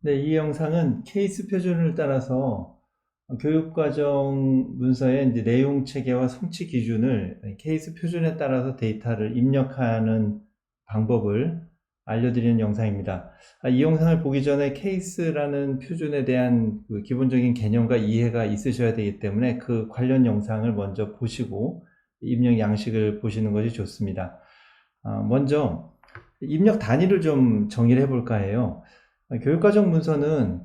네, 이 영상은 케이스 표준을 따라서 교육과정 문서의 이제 내용 체계와 성취 기준을 케이스 표준에 따라서 데이터를 입력하는 방법을 알려드리는 영상입니다. 이 영상을 보기 전에 케이스라는 표준에 대한 그 기본적인 개념과 이해가 있으셔야 되기 때문에 그 관련 영상을 먼저 보시고 입력 양식을 보시는 것이 좋습니다. 먼저 입력 단위를 좀 정의를 해볼까 해요. 교육과정 문서는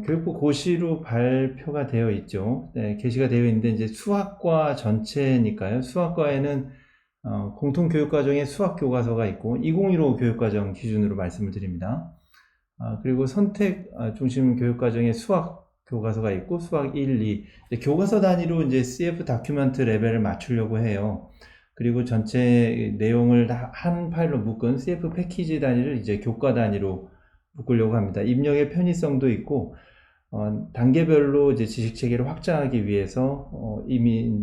교육부 고시로 발표가 되어 있죠. 네, 게시가 되어 있는데 이제 수학과 전체니까요. 수학과에는 공통교육과정의 수학교과서가 있고 2015 교육과정 기준으로 말씀을 드립니다. 그리고 선택 중심 교육과정의 수학 교과서가 있고 수학 1, 2 교과서 단위로 이제 CF 다큐멘트 레벨을 맞추려고 해요. 그리고 전체 내용을 한 파일로 묶은 CF 패키지 단위를 이제 교과 단위로 묶으려고 합니다. 입력의 편의성도 있고 단계별로 이제 지식 체계를 확장하기 위해서 이미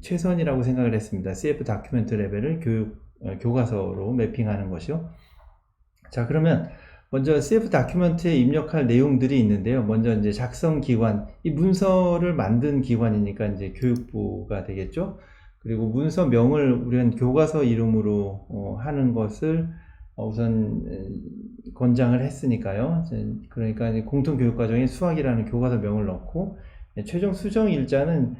최선이라고 생각을 했습니다. CF 다큐멘트 레벨을 교과서로 매핑하는 것이요. 자, 그러면 먼저 CF 다큐멘트에 입력할 내용들이 있는데요. 먼저 이제 작성 기관, 이 문서를 만든 기관이니까 이제 교육부가 되겠죠. 그리고 문서명을 우리는 교과서 이름으로 하는 것을 우선 권장을 했으니까요. 그러니까 공통교육과정에 수학이라는 교과서명을 넣고 최종 수정 일자는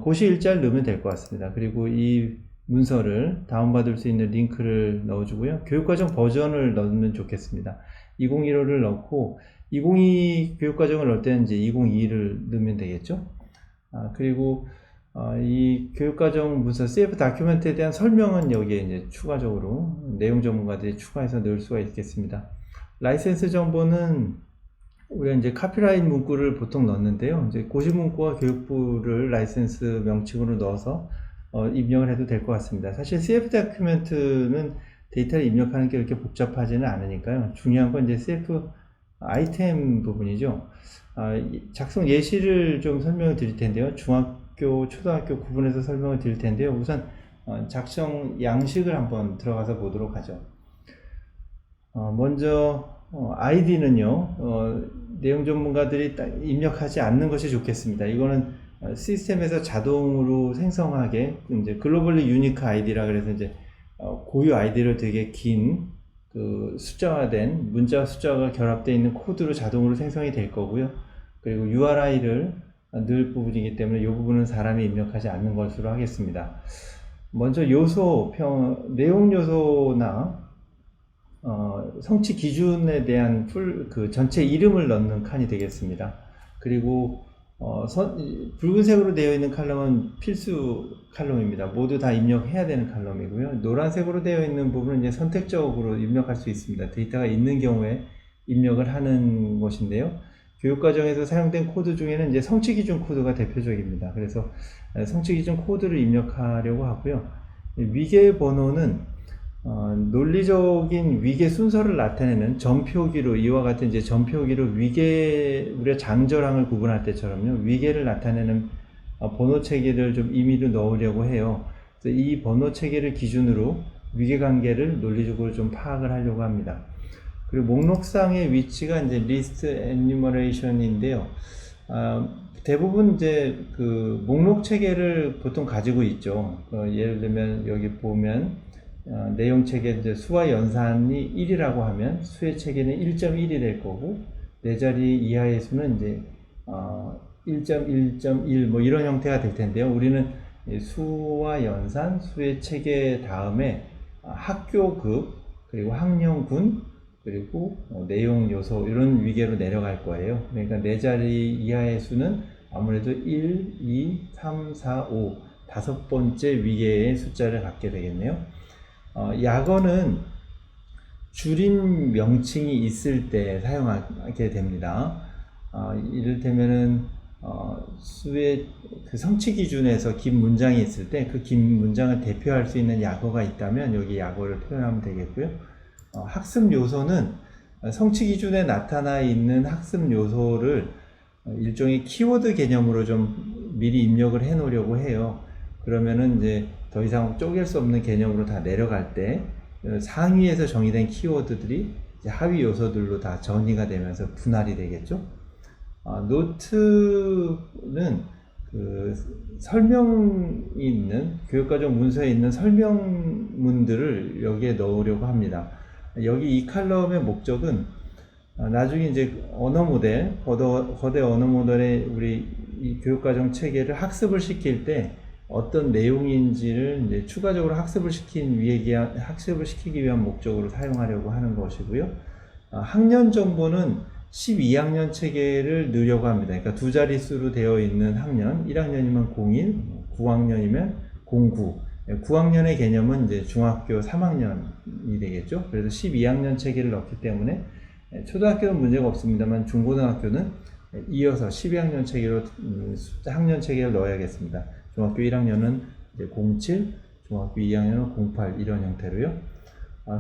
고시 일자를 넣으면 될 것 같습니다. 그리고 이 문서를 다운받을 수 있는 링크를 넣어주고요. 교육과정 버전을 넣으면 좋겠습니다. 2015를 넣고 2022 교육과정을 넣을 때는 이제 2022를 넣으면 되겠죠. 그리고 이 교육과정 문서 CF 다큐멘트에 대한 설명은 여기에 이제 추가적으로 내용 전문가들이 추가해서 넣을 수가 있겠습니다. 라이센스 정보는 우리가 이제 카피라이트 문구를 보통 넣는데요. 이제 고시 문구와 교육부를 라이센스 명칭으로 넣어서 입력을 해도 될 것 같습니다. 사실 CF 다큐멘트는 데이터를 입력하는 게 그렇게 복잡하지는 않으니까요. 중요한 건 이제 CF 아이템 부분이죠. 작성 예시를 좀 설명을 드릴 텐데요. 중학교, 초등학교 구분해서 설명을 드릴 텐데요. 우선 작성 양식을 한번 들어가서 보도록 하죠. 먼저 아이디는요. 내용 전문가들이 입력하지 않는 것이 좋겠습니다. 이거는 시스템에서 자동으로 생성하게 이제 글로벌리 유니크 아이디라 그래서 이제 고유 아이디를 되게 긴 그 숫자화된 문자와 숫자가 결합되어 있는 코드로 자동으로 생성이 될 거고요. 그리고 URI를 넣을 부분이기 때문에 이 부분은 사람이 입력하지 않는 것으로 하겠습니다. 먼저 내용 요소나 성취 기준에 대한 그 전체 이름을 넣는 칸이 되겠습니다. 그리고 붉은색으로 되어 있는 칼럼은 필수 칼럼입니다. 모두 다 입력해야 되는 칼럼이고요. 노란색으로 되어 있는 부분은 이제 선택적으로 입력할 수 있습니다. 데이터가 있는 경우에 입력을 하는 것인데요. 교육과정에서 사용된 코드 중에는 이제 성취기준 코드가 대표적입니다. 그래서 성취기준 코드를 입력하려고 하고요. 위계 번호는 논리적인 위계 순서를 나타내는 점표기로 이와 같은 이제 점표기로 우리가 장저랑을 구분할 때처럼요. 위계를 나타내는 번호 체계를 좀 임의로 넣으려고 해요. 그래서 이 번호 체계를 기준으로 위계 관계를 논리적으로 좀 파악을 하려고 합니다. 그리고 목록상의 위치가 이제 리스트 에뉴머레이션인데요. 대부분 이제 그 목록 체계를 보통 가지고 있죠. 예를 들면 여기 보면 내용 체계 이제 수와 연산이 1이라고 하면 수의 체계는 1.1이 될 거고 네 자리 이하의 수는 이제 1.1.1 뭐 이런 형태가 될 텐데요. 우리는 수와 연산, 수의 체계 다음에 학교급 그리고 학년군 그리고 내용 요소 이런 위계로 내려갈 거예요. 그러니까 네 자리 이하의 수는 아무래도 1, 2, 3, 4, 5 다섯 번째 위계의 숫자를 갖게 되겠네요. 약어는 줄인 명칭이 있을 때 사용하게 됩니다. 이를테면은 수의 그 성취 기준에서 긴 문장이 있을 때 그 긴 문장을 대표할 수 있는 약어가 있다면 여기 약어를 표현하면 되겠고요. 학습 요소는 성취 기준에 나타나 있는 학습 요소를 일종의 키워드 개념으로 좀 미리 입력을 해 놓으려고 해요. 그러면은 이제 더 이상 쪼갤 수 없는 개념으로 다 내려갈 때 상위에서 정의된 키워드들이 이제 하위 요소들로 다 정리가 되면서 분할이 되겠죠. 노트는 그 설명이 있는 교육과정 문서에 있는 설명문들을 여기에 넣으려고 합니다. 여기 이 칼럼의 목적은 나중에 이제 언어 모델, 거대 언어 모델에 우리 이 교육과정 체계를 학습을 시킬 때 어떤 내용인지를 이제 추가적으로 학습을 시키기 위한 목적으로 사용하려고 하는 것이고요. 학년 정보는 12학년 체계를 넣으려고 합니다. 그러니까 두 자릿수로 되어 있는 학년, 1학년이면 01, 9학년이면 09. 9학년의 개념은 이제 중학교 3학년이 되겠죠. 그래서 12학년 체계를 넣기 때문에 초등학교는 문제가 없습니다만 중고등학교는 이어서 12학년 체계로 학년 체계를 넣어야겠습니다. 중학교 1학년은 이제 07, 중학교 2학년은 08 이런 형태로요.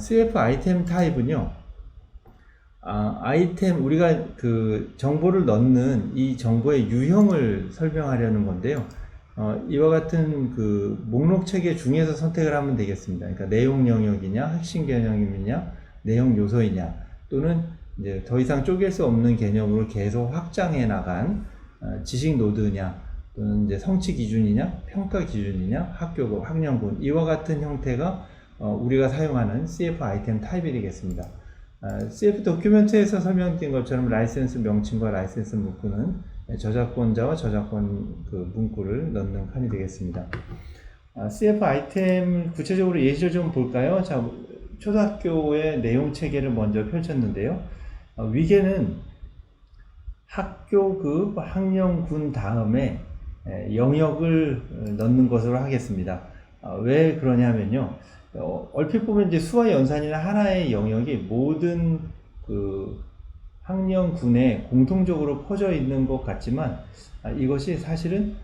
CF 아이템 타입은요. 아이템 우리가 그 정보를 넣는 이 정보의 유형을 설명하려는 건데요. 이와 같은 그 목록 체계 중에서 선택을 하면 되겠습니다. 그러니까 내용 영역이냐, 핵심 개념이냐, 내용 요소이냐, 또는 이제 더 이상 쪼갤 수 없는 개념으로 계속 확장해 나간 지식 노드냐, 또는 이제 성취 기준이냐, 평가 기준이냐, 학교급, 학년군 이와 같은 형태가 우리가 사용하는 CF 아이템 타입이 되겠습니다. CF 도큐멘트에서 설명드린 것처럼 라이센스 명칭과 라이센스 문구는 저작권자와 저작권 그 문구를 넣는 칸이 되겠습니다. CF 아이템 구체적으로 예시를 좀 볼까요? 자, 초등학교의 내용 체계를 먼저 펼쳤는데요. 위계는 학교급, 학년군 다음에 영역을 넣는 것으로 하겠습니다. 왜 그러냐면요. 얼핏 보면 이제 수와 연산이나 하나의 영역이 모든 그 학년군에 공통적으로 퍼져 있는 것 같지만 이것이 사실은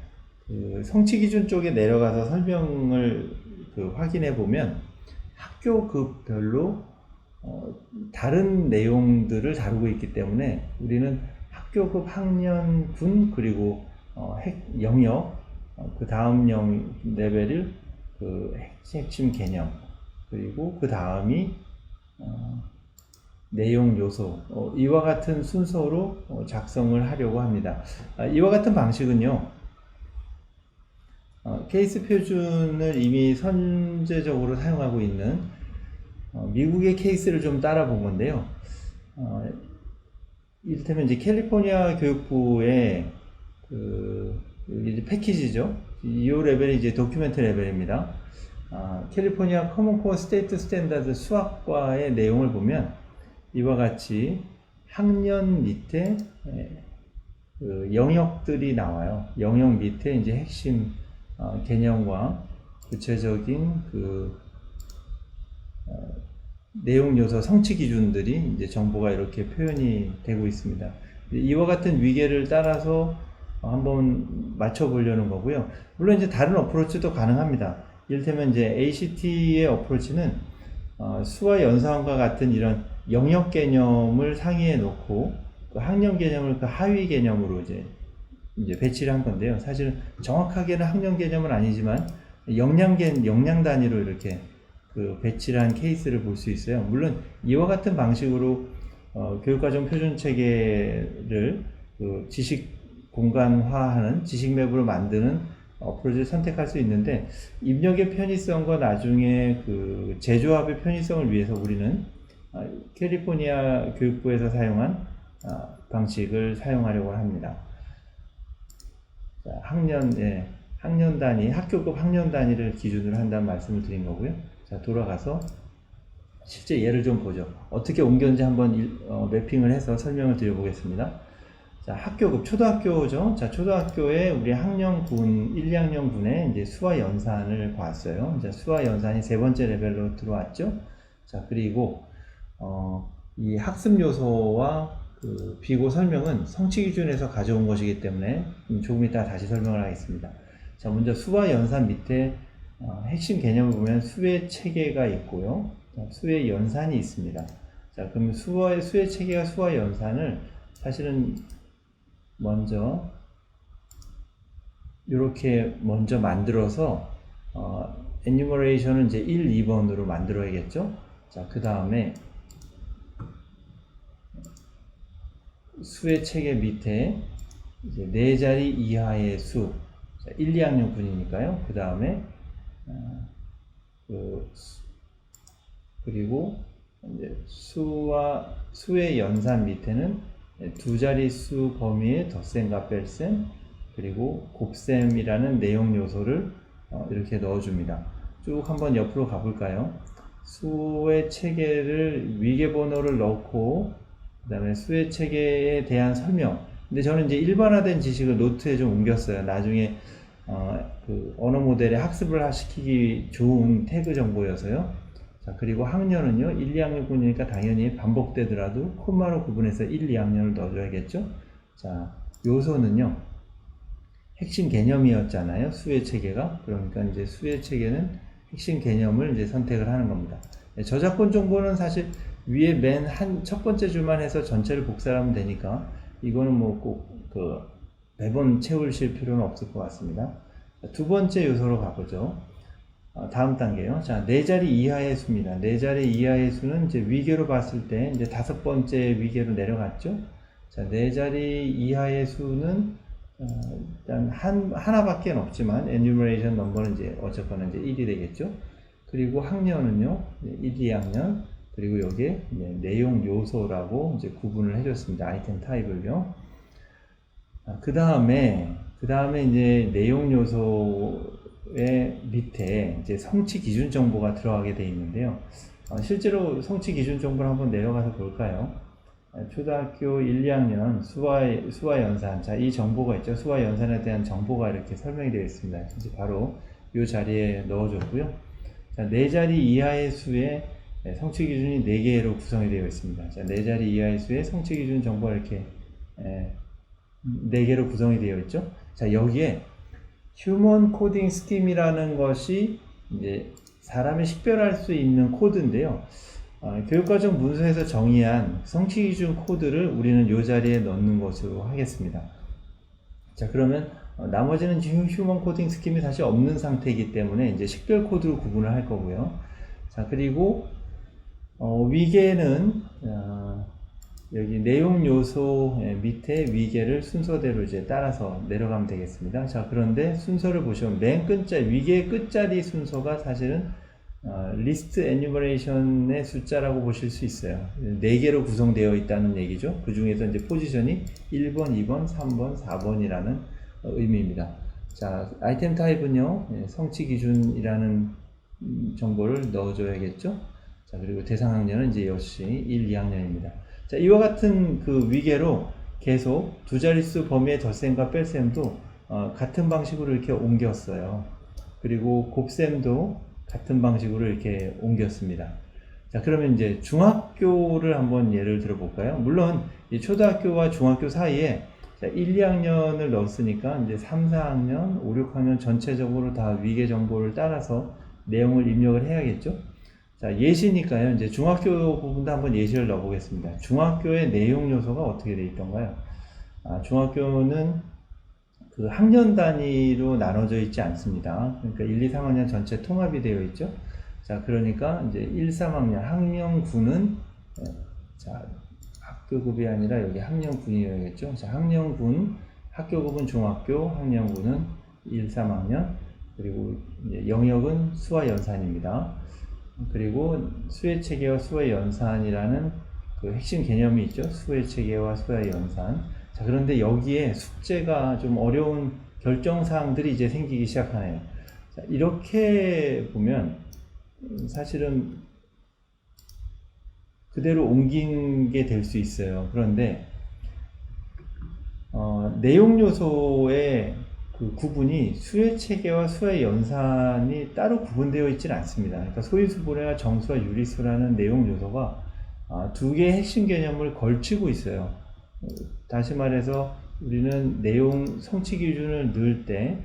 그 성취 기준 쪽에 내려가서 설명을 그 확인해 보면 학교급별로 다른 내용들을 다루고 있기 때문에 우리는 학교급, 학년군 그리고 영역 그 다음 레벨을 그 핵심 개념 그리고 그 다음이 내용 요소 이와 같은 순서로 작성을 하려고 합니다. 이와 같은 방식은요 케이스 표준을 이미 선제적으로 사용하고 있는 미국의 케이스를 좀 따라 본 건데요. 이를테면 이제 캘리포니아 교육부의 이제 패키지죠. 이 레벨이 이제 도큐멘트 레벨입니다. 캘리포니아 커먼 코어 스테이트 스탠다드 수학과의 내용을 보면 이와 같이 학년 밑에 그 영역들이 나와요. 영역 밑에 이제 핵심 개념과 구체적인 그 내용 요소 성취 기준들이 이제 정보가 이렇게 표현이 되고 있습니다. 이와 같은 위계를 따라서 한번 맞춰보려는 거고요. 물론 이제 다른 어프로치도 가능합니다. 이를테면 이제 ACT의 어프로치는 수와 연산과 같은 이런 영역 개념을 상위에 놓고 그 학년 개념을 그 하위 개념으로 이제 배치를 한 건데요. 사실은 정확하게는 학년 개념은 아니지만 역량 단위로 이렇게 그 배치를 한 케이스를 볼 수 있어요. 물론 이와 같은 방식으로 교육과정 표준 체계를 그 지식 공간화하는 지식 맵으로 만드는 어프로치를 선택할 수 있는데 입력의 편의성과 나중에 그 재조합의 편의성을 위해서 우리는 캘리포니아 교육부에서 사용한 방식을 사용하려고 합니다. 자, 학년 단위, 학교급 학년 단위를 기준으로 한다는 말씀을 드린 거고요. 자, 돌아가서 실제 예를 좀 보죠. 어떻게 옮겼는지 한번 매핑을 해서 설명을 드려보겠습니다. 자, 학교급, 초등학교죠. 자, 초등학교에 우리 학년군, 1, 2학년군에 이제 수와 연산을 봤어요. 이제 수와 연산이 세 번째 레벨로 들어왔죠. 자, 그리고, 이 학습 요소와 그 비고 설명은 성취 기준에서 가져온 것이기 때문에 조금 이따 다시 설명을 하겠습니다. 자, 먼저 수와 연산 밑에 핵심 개념을 보면 수의 체계가 있고요. 수의 연산이 있습니다. 자, 그러면 수의 체계가 수와 연산을 사실은 먼저 이렇게 먼저 만들어서 enumeration은 이제 1, 2번으로 만들어야겠죠. 자, 그 다음에 수의 체계 밑에 이제 4자리 이하의 수, 1, 2학년 군이니까요. 그 다음에 그리고 이제 수의 연산 밑에는 2자릿수 범위의 덧셈과 뺄셈, 그리고 곱셈이라는 내용 요소를 이렇게 넣어줍니다. 쭉 한번 옆으로 가볼까요? 수의 체계를 위계 번호를 넣고, 그 다음에 수의 체계에 대한 설명. 근데 저는 이제 일반화된 지식을 노트에 좀 옮겼어요. 나중에 그 언어 모델에 학습을 시키기 좋은 태그 정보여서요. 자, 그리고 학년은요, 1, 2학년뿐이니까 당연히 반복되더라도 콤마로 구분해서 1, 2학년을 넣어줘야겠죠. 자, 요소는요, 핵심 개념이었잖아요. 수의 체계가. 그러니까 이제 수의 체계는 핵심 개념을 이제 선택을 하는 겁니다. 저작권 정보는 사실 위에 맨 첫 번째 줄만 해서 전체를 복사를 하면 되니까 이거는 뭐 꼭 매번 채우실 필요는 없을 것 같습니다. 두 번째 요소로 가보죠. 다음 단계요. 자, 4자리 이하의 수입니다. 4자리 이하의 수는 이제 위계로 봤을 때 이제 5번째 위계로 내려갔죠. 자, 4자리 이하의 수는 일단 하나밖에 없지만 enumeration 넘버는 이제 어쨌거나 이제 1이 되겠죠. 그리고 학년은요, 1, 2학년, 그리고 여기에 내용 요소라고 이제 구분을 해줬습니다. 아이템 타입을요. 그 다음에 이제 내용 요소의 밑에 이제 성취 기준 정보가 들어가게 되어 있는데요. 실제로 성취 기준 정보를 한번 내려가서 볼까요? 초등학교 1, 2학년 수와 연산. 자, 이 정보가 있죠. 수와 연산에 대한 정보가 이렇게 설명이 되어 있습니다. 이제 바로 이 자리에 넣어줬고요. 자, 4자리 이하의 수의 성취 기준이 4개로 구성이 되어 있습니다. 자, 4자리 이하의 수의 성취 기준 정보가 이렇게 4개로 구성이 되어 있죠. 자, 여기에 휴먼 코딩 스킴이라는 것이 이제 사람이 식별할 수 있는 코드인데요. 교육과정 문서에서 정의한 성취 기준 코드를 우리는 이 자리에 넣는 것으로 하겠습니다. 자, 그러면 나머지는 휴먼 코딩 스킴이 사실 없는 상태이기 때문에 이제 식별 코드로 구분을 할 거고요. 자, 그리고 위계는 여기 내용 요소 밑에 위계를 순서대로 이제 따라서 내려가면 되겠습니다. 자, 그런데 순서를 보시면 맨 끝자리, 위계의 끝자리 순서가 사실은 리스트 에뉴머레이션의 숫자라고 보실 수 있어요. 4개로 구성되어 있다는 얘기죠. 그 중에서 이제 포지션이 1번, 2번, 3번, 4번이라는 의미입니다. 자, 아이템 타입은요, 성취 기준이라는 정보를 넣어줘야겠죠. 자, 그리고 대상 학년은 이제 역시 1, 2학년입니다. 자, 이와 같은 그 위계로 계속 2자릿수 범위의 덧셈과 뺄셈도 같은 방식으로 이렇게 옮겼어요. 그리고 곱셈도 같은 방식으로 이렇게 옮겼습니다. 자, 그러면 이제 중학교를 한번 예를 들어 볼까요? 물론 이 초등학교와 중학교 사이에 1, 2학년을 넣었으니까 이제 3, 4학년, 5, 6학년 전체적으로 다 위계 정보를 따라서 내용을 입력을 해야겠죠? 자, 예시니까요. 이제 중학교 부분도 한번 예시를 넣어 보겠습니다. 중학교의 내용 요소가 어떻게 되어 있던가요? 중학교는 그 학년 단위로 나눠져 있지 않습니다. 그러니까 1, 2, 3학년 전체 통합이 되어 있죠. 자, 그러니까 이제 1, 3학년 학년군은 자, 학교급이 아니라 여기 학년군이어야겠죠. 자, 학년군, 학교급은 중학교, 학년군은 1, 3학년, 그리고 이제 영역은 수와 연산입니다. 그리고 수의 체계와 수의 연산이라는 그 핵심 개념이 있죠. 수의 체계와 수의 연산. 자, 그런데 여기에 숙제가 좀 어려운 결정사항들이 이제 생기기 시작하네요. 자, 이렇게 보면 사실은 그대로 옮긴 게 될 수 있어요. 그런데 내용 요소의 그 구분이 수의 체계와 수의 연산이 따로 구분되어 있지는 않습니다. 그러니까 소인수분해와 정수와 유리수라는 내용 요소가 2개의 핵심 개념을 걸치고 있어요. 다시 말해서 우리는 내용 성취 기준을 넣을 때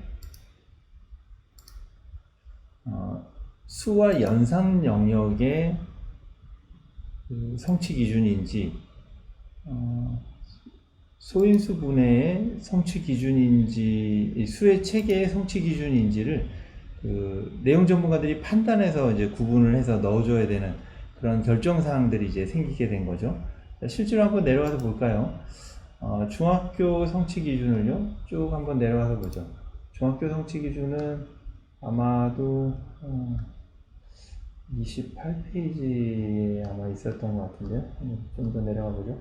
수와 연산 영역의 성취 기준인지 소인수 분해의 성취 기준인지 수의 체계의 성취 기준인지를 그 내용 전문가들이 판단해서 이제 구분을 해서 넣어줘야 되는 그런 결정 사항들이 이제 생기게 된 거죠. 실제로 한번 내려가서 볼까요? 중학교 성취 기준을요, 쭉 한번 내려가서 보죠. 중학교 성취 기준은 아마도 28페이지에 아마 있었던 것 같은데요. 좀 더 내려가 보죠.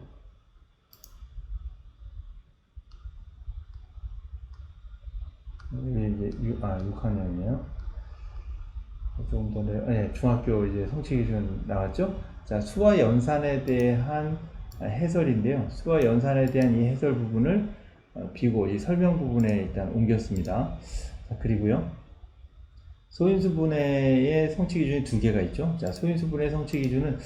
여기 이제 6학년이에요. 조금 더 네, 중학교 이제 성취 기준 나왔죠? 자, 수와 연산에 대한 해설인데요. 수와 연산에 대한 이 해설 부분을 비고 이 설명 부분에 일단 옮겼습니다. 자, 그리고요. 소인수분해의 성취 기준이 두 개가 있죠. 자, 소인수분해 성취 기준은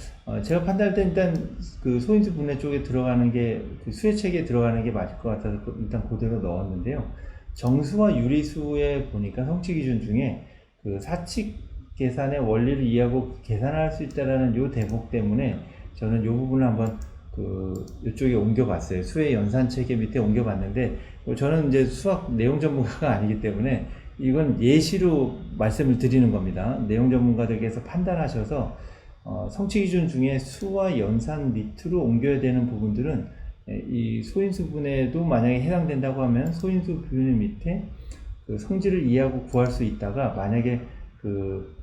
제가 판단할 때 일단 그 소인수분해 쪽에 들어가는 게 그 수의 체계에 들어가는 게 맞을 것 같아서 일단 그대로 넣었는데요. 정수와 유리수에 보니까 성취 기준 중에 그 사칙 계산의 원리를 이해하고 계산할 수 있다라는 요 대목 때문에 저는 요 부분을 한번 그 이쪽에 옮겨봤어요. 수의 연산 체계 밑에 옮겨봤는데 저는 이제 수학 내용 전문가가 아니기 때문에 이건 예시로 말씀을 드리는 겁니다. 내용 전문가들께서 판단하셔서 성취 기준 중에 수와 연산 밑으로 옮겨야 되는 부분들은 이 소인수 분해도 만약에 해당된다고 하면 소인수 분해 밑에 그 성질을 이해하고 구할 수 있다가 만약에 그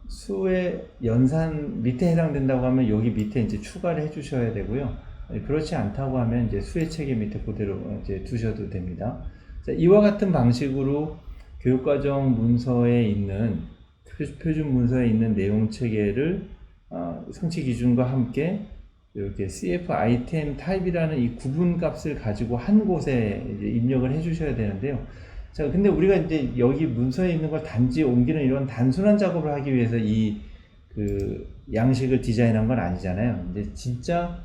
수의 연산 밑에 해당된다고 하면 여기 밑에 이제 추가를 해 주셔야 되고요. 그렇지 않다고 하면 이제 수의 체계 밑에 그대로 이제 두셔도 됩니다. 자, 이와 같은 방식으로 교육과정 문서에 있는 표준 문서에 있는 내용 체계를 성취 기준과 함께 이렇게 CF 아이템 타입이라는 이 구분 값을 가지고 한 곳에 이제 입력을 해 주셔야 되는데요. 자, 근데 우리가 이제 여기 문서에 있는 걸 단지 옮기는 이런 단순한 작업을 하기 위해서 이 그 양식을 디자인한 건 아니잖아요. 근데 진짜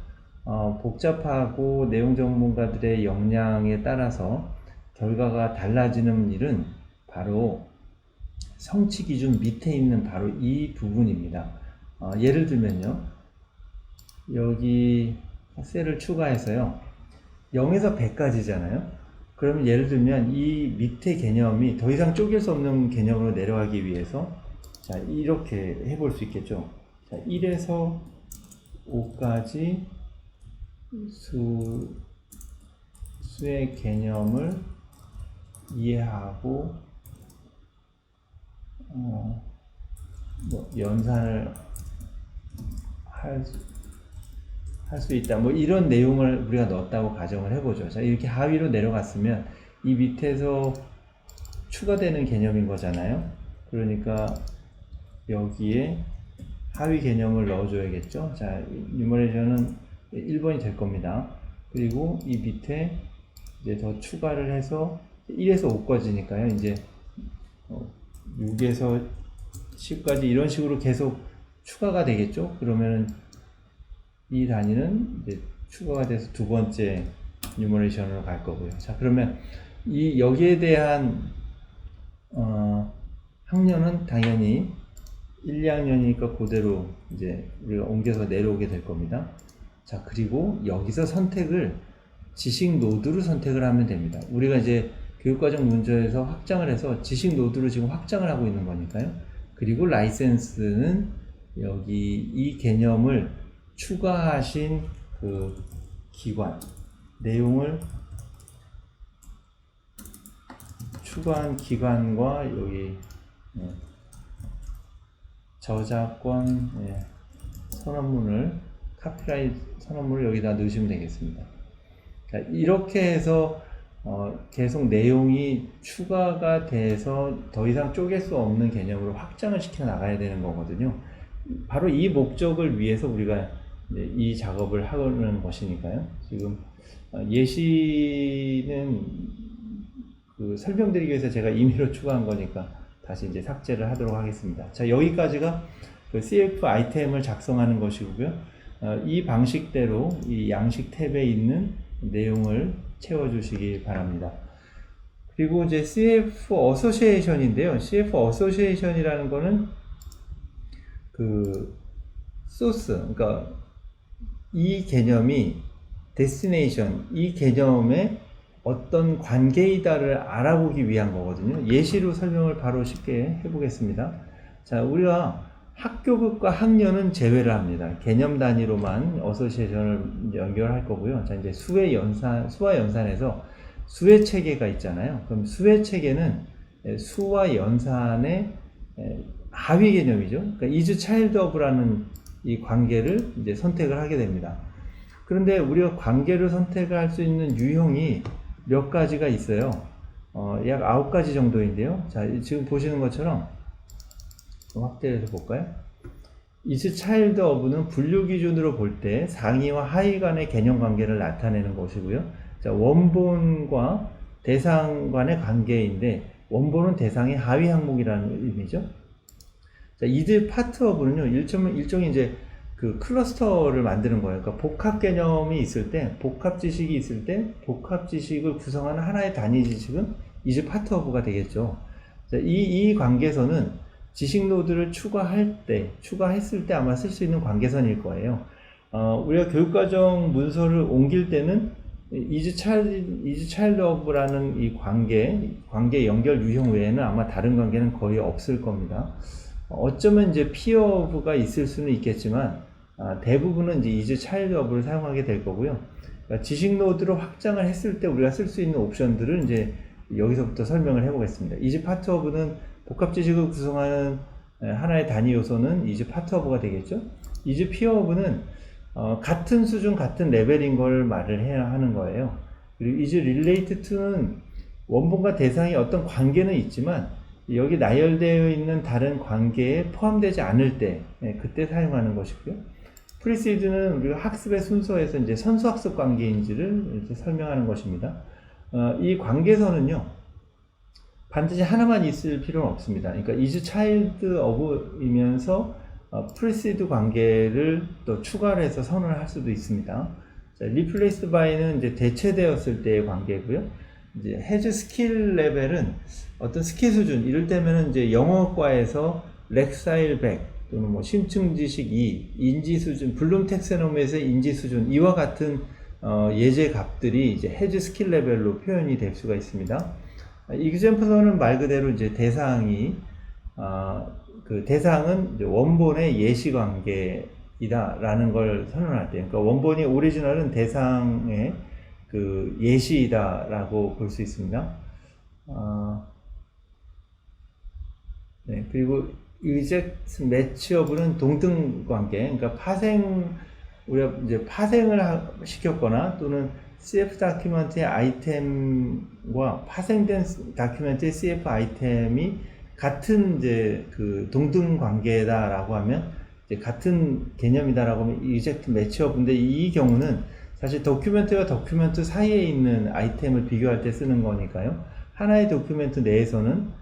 복잡하고 내용 전문가들의 역량에 따라서 결과가 달라지는 일은 바로 성취 기준 밑에 있는 바로 이 부분입니다. 예를 들면요. 여기 셀을 추가해서요. 0에서 100까지잖아요. 그러면 예를 들면 이 밑에 개념이 더 이상 쪼갤 수 없는 개념으로 내려가기 위해서 자, 이렇게 해볼 수 있겠죠. 자, 1에서 5까지 수의 개념을 이해하고 뭐 연산을 할 수 있다. 뭐 이런 내용을 우리가 넣었다고 가정을 해보죠. 자, 이렇게 하위로 내려갔으면 이 밑에서 추가되는 개념인 거잖아요. 그러니까 여기에 하위 개념을 넣어줘야겠죠. 자, 뉴머레이션은 1번이 될 겁니다. 그리고 이 밑에 이제 더 추가를 해서 1에서 5까지니까요. 이제 6에서 10까지 이런 식으로 계속 추가가 되겠죠. 그러면은 이 단위는 이제 추가가 돼서 두 번째 뉴머레이션으로 갈 거고요. 자, 그러면 이 여기에 대한 학년은 당연히 1, 2학년이니까 그대로 이제 우리가 옮겨서 내려오게 될 겁니다. 자, 그리고 여기서 선택을 지식 노드로 선택을 하면 됩니다. 우리가 이제 교육과정 문제에서 확장을 해서 지식 노드로 지금 확장을 하고 있는 거니까요. 그리고 라이센스는 여기 이 개념을 추가하신 그 기관, 내용을 추가한 기관과 여기 저작권 선언문을 카피라이트 선언문을 여기다 넣으시면 되겠습니다. 이렇게 해서 계속 내용이 추가가 돼서 더 이상 쪼갤 수 없는 개념으로 확장을 시켜 나가야 되는 거거든요. 바로 이 목적을 위해서 우리가 이 작업을 하는 것이니까요. 지금 예시는 그 설명드리기 위해서 제가 임의로 추가한 거니까 다시 이제 삭제를 하도록 하겠습니다. 자, 여기까지가 그 CF 아이템을 작성하는 것이고요. 이 방식대로 이 양식 탭에 있는 내용을 채워주시기 바랍니다. 그리고 이제 CF 어소시에이션인데요. CF 어소시에이션이라는 거는 그 소스, 그러니까 이 개념이 데스티네이션, 이 개념의 어떤 관계이다를 알아보기 위한 거거든요. 예시로 설명을 바로 쉽게 해보겠습니다. 자, 우리가 학교급과 학년은 제외를 합니다. 개념 단위로만 어소시에이션을 연결할 거고요. 자, 이제 수와 연산에서 수의 체계가 있잖아요. 그럼 수의 체계는 수와 연산의 하위 개념이죠. 그러니까 is child of라는 이 관계를 이제 선택을 하게 됩니다. 그런데 우리가 관계를 선택할 수 있는 유형이 몇 가지가 있어요. 약 9가지 정도인데요. 자, 지금 보시는 것처럼 확대해서 볼까요? is child of는 분류 기준으로 볼 때 상위와 하위 간의 개념 관계를 나타내는 것이고요. 자, 원본과 대상 간의 관계인데 원본은 대상의 하위 항목이라는 의미죠. 자, is part of는요, 일종의 이제 그 클러스터를 만드는 거예요. 그러니까 복합 개념이 있을 때, 복합 지식이 있을 때, 복합 지식을 구성하는 하나의 단위 지식은 is part of가 되겠죠. 자, 이 관계선은 지식 노드를 추가했을 때 아마 쓸 수 있는 관계선일 거예요. 우리가 교육과정 문서를 옮길 때는 is child of라는 이 관계 연결 유형 외에는 아마 다른 관계는 거의 없을 겁니다. 어쩌면 이제 peer of가 있을 수는 있겠지만, 대부분은 이제 is child of를 사용하게 될 거고요. 그러니까 지식 노드로 확장을 했을 때 우리가 쓸 수 있는 옵션들을 이제 여기서부터 설명을 해보겠습니다. is part of는 복합 지식을 구성하는 하나의 단위 요소는 is part of가 되겠죠. is peer of는 같은 수준, 같은 레벨인 걸 말을 해야 하는 거예요. 그리고 is related to는 원본과 대상이 어떤 관계는 있지만 여기 나열되어 있는 다른 관계에 포함되지 않을 때, 그때 사용하는 것이고요. precede는 우리가 학습의 순서에서 이제 선수학습 관계인지를 이제 설명하는 것입니다. 이 관계선은요, 반드시 하나만 있을 필요는 없습니다. 그러니까 is child of이면서 precede 관계를 또 추가를 해서 선언을 할 수도 있습니다. 자, replaced by는 이제 대체되었을 때의 관계고요. 이제 has skill 레벨은 어떤 스킬 수준, 이를테면 이제 영어과에서 렉사일 100 또는 뭐 심층 지식 2, 인지 수준, 블룸 텍소노미에서의 인지 수준, 이와 같은 예제 값들이 이제 has skill 레벨로 표현이 될 수가 있습니다. example는 말 그대로 이제 대상이 그 대상은 이제 원본의 예시 관계이다라는 걸 선언할 때, 그러니까 원본이 오리지널은 대상의 그 예시이다라고 볼 수 있습니다. 네, 그리고 exact matchup은 동등 관계, 그러니까 우리가 이제 파생을 시켰거나 또는 CF 다큐멘트의 아이템과 파생된 다큐멘트의 CF 아이템이 같은 이제 그 동등 관계다라고 하면 이제 같은 개념이다라고 하면 exact matchup인데, 이 경우는 사실 도큐멘트와 도큐멘트 사이에 있는 아이템을 비교할 때 쓰는 거니까요. 하나의 도큐멘트 내에서는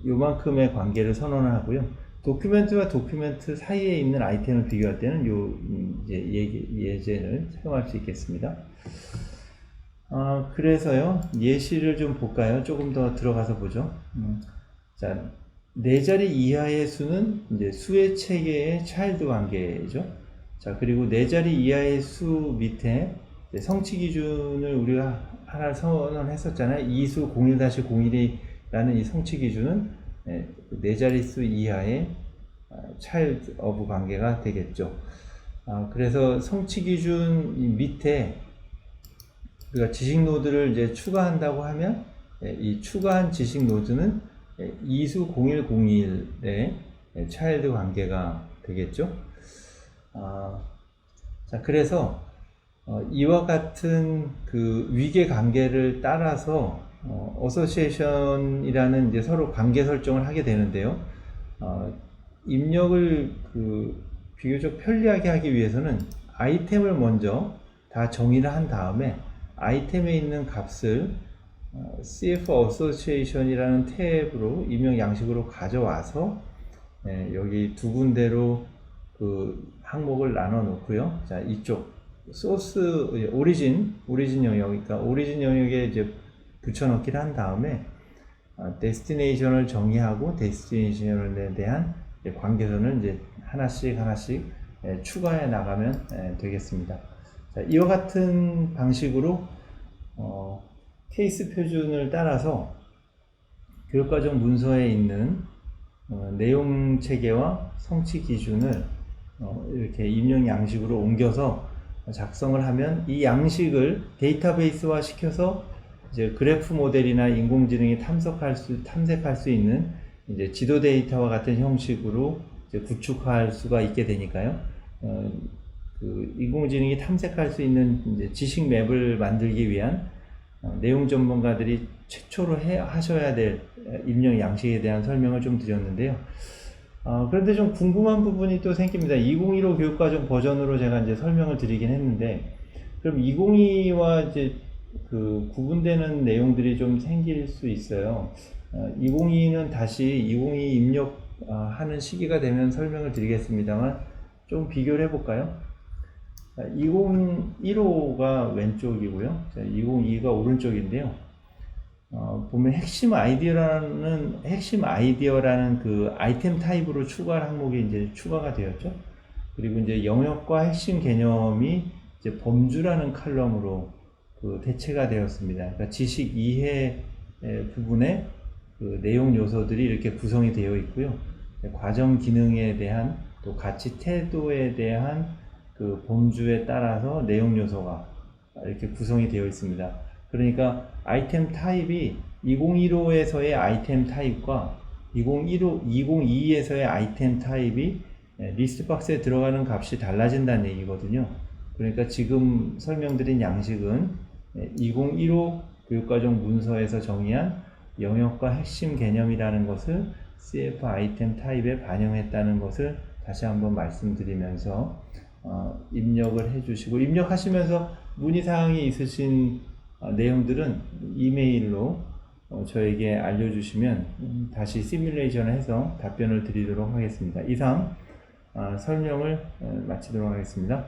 요만큼의 관계를 선언을 하고요. 도큐멘트와 도큐멘트 사이에 있는 아이템을 비교할 때는 요 이제 예제를 사용할 수 있겠습니다. 그래서요, 예시를 좀 볼까요? 조금 더 들어가서 보죠. 자, 4자리 이하의 수는 이제 수의 체계의 차일드 관계죠. 자, 그리고 4자리 이하의 수 밑에 성취 기준을 우리가 하나 선언했었잖아요. 이수 01-01이라는 이 성취 기준은 4자리 수 이하의 child of 관계가 되겠죠. 그래서 성취 기준 밑에 우리가 지식 노드를 이제 추가한다고 하면 이 추가한 지식 노드는 이수 0101의 child 관계가 되겠죠. 자, 그래서 이와 같은 그 위계 관계를 따라서 어소시에이션이라는 이제 서로 관계 설정을 하게 되는데요. 입력을 그 비교적 편리하게 하기 위해서는 아이템을 먼저 다 정의를 한 다음에 아이템에 있는 값을 CF 어소시에이션이라는 탭으로 입력 양식으로 가져와서 여기 두 군데로 그 항목을 나눠 놓고요. 자, 이쪽 소스 오리진 영역이니까 오리진 영역에 이제 붙여넣기를 한 다음에 데스티네이션을 정의하고 데스티네이션에 대한 관계선을 이제 하나씩 추가해 나가면 되겠습니다. 자, 이와 같은 방식으로 케이스 표준을 따라서 교육과정 문서에 있는 내용 체계와 성취 기준을 이렇게 입력 양식으로 옮겨서 작성을 하면 이 양식을 데이터베이스화 시켜서 이제 그래프 모델이나 인공지능이 탐색할 수 있는 이제 지도 데이터와 같은 형식으로 이제 구축할 수가 있게 되니까요. 그 인공지능이 탐색할 수 있는 이제 지식 맵을 만들기 위한 내용 전문가들이 최초로 하셔야 될 입력 양식에 대한 설명을 좀 드렸는데요. 그런데 좀 궁금한 부분이 또 생깁니다. 2015 교육과정 버전으로 제가 이제 설명을 드리긴 했는데, 그럼 2022와 이제 그 구분되는 내용들이 좀 생길 수 있어요. 2022는 다시 2022 입력하는 시기가 되면 설명을 드리겠습니다만, 좀 비교를 해볼까요? 2015가 왼쪽이고요. 2022가 오른쪽인데요. 보면 핵심 아이디어라는 그 아이템 타입으로 추가할 항목이 이제 추가가 되었죠. 그리고 이제 영역과 핵심 개념이 이제 범주라는 칼럼으로 그 대체가 되었습니다. 그러니까 지식 이해 부분에 그 내용 요소들이 이렇게 구성이 되어 있고요. 과정 기능에 대한 또 가치 태도에 대한 그 범주에 따라서 내용 요소가 이렇게 구성이 되어 있습니다. 그러니까 아이템 타입이 2015에서의 아이템 타입과 2022에서의 아이템 타입이 리스트 박스에 들어가는 값이 달라진다는 얘기거든요. 그러니까 지금 설명드린 양식은 2015 교육과정 문서에서 정의한 영역과 핵심 개념이라는 것을 CF 아이템 타입에 반영했다는 것을 다시 한번 말씀드리면서 입력을 해주시고, 입력하시면서 문의사항이 있으신 내용들은 이메일로 저에게 알려주시면 다시 시뮬레이션을 해서 답변을 드리도록 하겠습니다. 이상 설명을 마치도록 하겠습니다.